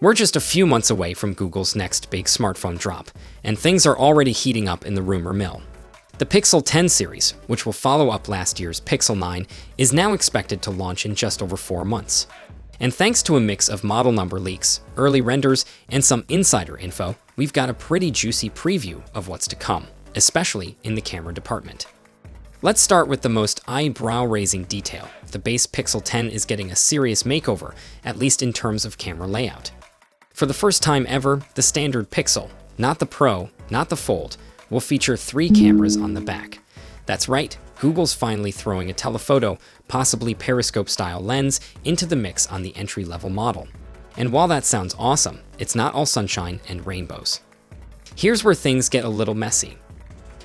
We're just a few months away from Google's next big smartphone drop, and things are already heating up in the rumor mill. The Pixel 10 series, which will follow up last year's Pixel 9, is now expected to launch in just over 4 months. And thanks to a mix of model number leaks, early renders, and some insider info, we've got a pretty juicy preview of what's to come, especially in the camera department. Let's start with the most eyebrow-raising detail. The base Pixel 10 is getting a serious makeover, at least in terms of camera layout. For the first time ever, the standard Pixel, not the Pro, not the Fold, will feature 3 cameras on the back. That's right, Google's finally throwing a telephoto, possibly periscope-style lens, into the mix on the entry-level model. And while that sounds awesome, it's not all sunshine and rainbows. Here's where things get a little messy.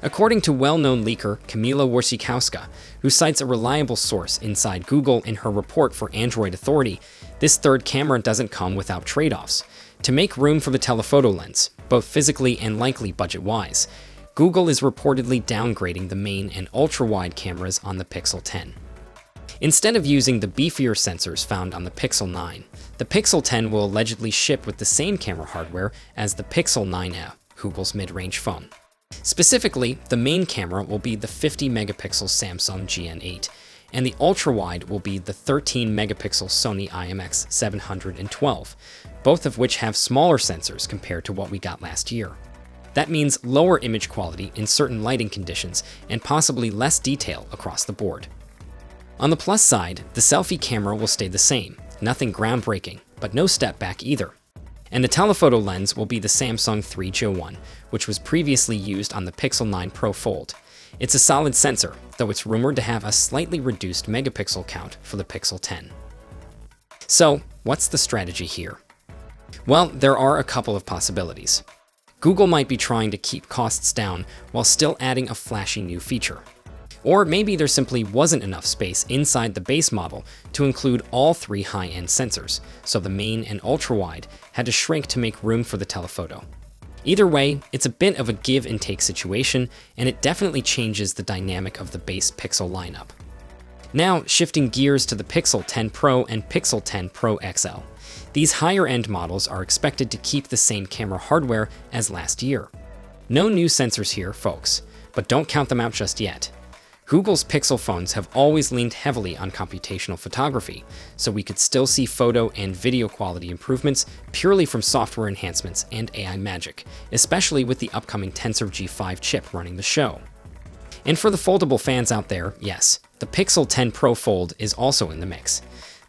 According to well-known leaker Kamila Warsikowska, who cites a reliable source inside Google in her report for Android Authority, this third camera doesn't come without trade-offs. To make room for the telephoto lens, both physically and likely budget-wise, Google is reportedly downgrading the main and ultra-wide cameras on the Pixel 10. Instead of using the beefier sensors found on the Pixel 9, the Pixel 10 will allegedly ship with the same camera hardware as the Pixel 9a, Google's mid-range phone. Specifically, the main camera will be the 50-megapixel Samsung GN8, and the ultra-wide will be the 13-megapixel Sony IMX712, both of which have smaller sensors compared to what we got last year. That means lower image quality in certain lighting conditions and possibly less detail across the board. On the plus side, the selfie camera will stay the same, nothing groundbreaking, but no step back either. And the telephoto lens will be the Samsung 3GO1, which was previously used on the Pixel 9 Pro Fold. It's a solid sensor, though it's rumored to have a slightly reduced megapixel count for the Pixel 10. So, what's the strategy here? Well, there are a couple of possibilities. Google might be trying to keep costs down while still adding a flashy new feature. Or maybe there simply wasn't enough space inside the base model to include all 3 high-end sensors, so the main and ultra-wide had to shrink to make room for the telephoto. Either way, it's a bit of a give and take situation, and it definitely changes the dynamic of the base Pixel lineup. Now, shifting gears to the Pixel 10 Pro and Pixel 10 Pro XL. These higher-end models are expected to keep the same camera hardware as last year. No new sensors here, folks, but don't count them out just yet. Google's Pixel phones have always leaned heavily on computational photography, so we could still see photo and video quality improvements purely from software enhancements and AI magic, especially with the upcoming Tensor G5 chip running the show. And for the foldable fans out there, yes, the Pixel 10 Pro Fold is also in the mix.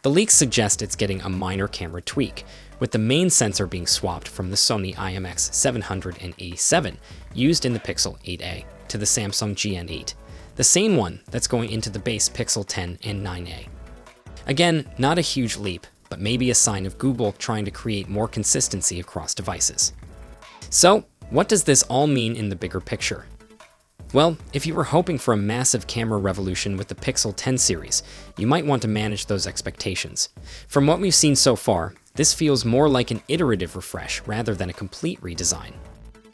The leaks suggest it's getting a minor camera tweak, with the main sensor being swapped from the Sony IMX787 used in the Pixel 8a to the Samsung GN8. The same one that's going into the base Pixel 10 and 9a. Again, not a huge leap, but maybe a sign of Google trying to create more consistency across devices. So, what does this all mean in the bigger picture? Well, if you were hoping for a massive camera revolution with the Pixel 10 series, you might want to manage those expectations. From what we've seen so far, this feels more like an iterative refresh rather than a complete redesign.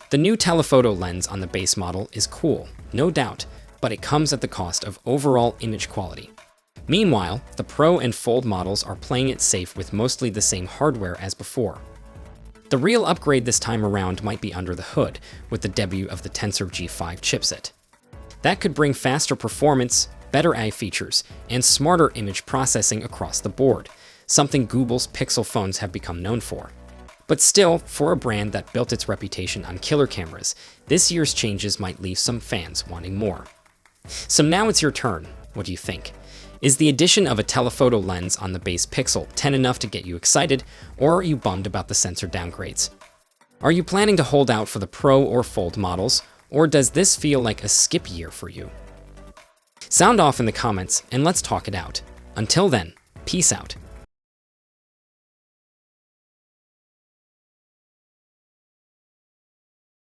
The new telephoto lens on the base model is cool, no doubt, but it comes at the cost of overall image quality. Meanwhile, the Pro and Fold models are playing it safe with mostly the same hardware as before. The real upgrade this time around might be under the hood, with the debut of the Tensor G5 chipset. That could bring faster performance, better AI features, and smarter image processing across the board, something Google's Pixel phones have become known for. But still, for a brand that built its reputation on killer cameras, this year's changes might leave some fans wanting more. So now it's your turn. What do you think? Is the addition of a telephoto lens on the base Pixel 10 enough to get you excited, or are you bummed about the sensor downgrades? Are you planning to hold out for the Pro or Fold models, or does this feel like a skip year for you? Sound off in the comments and let's talk it out. Until then, peace out.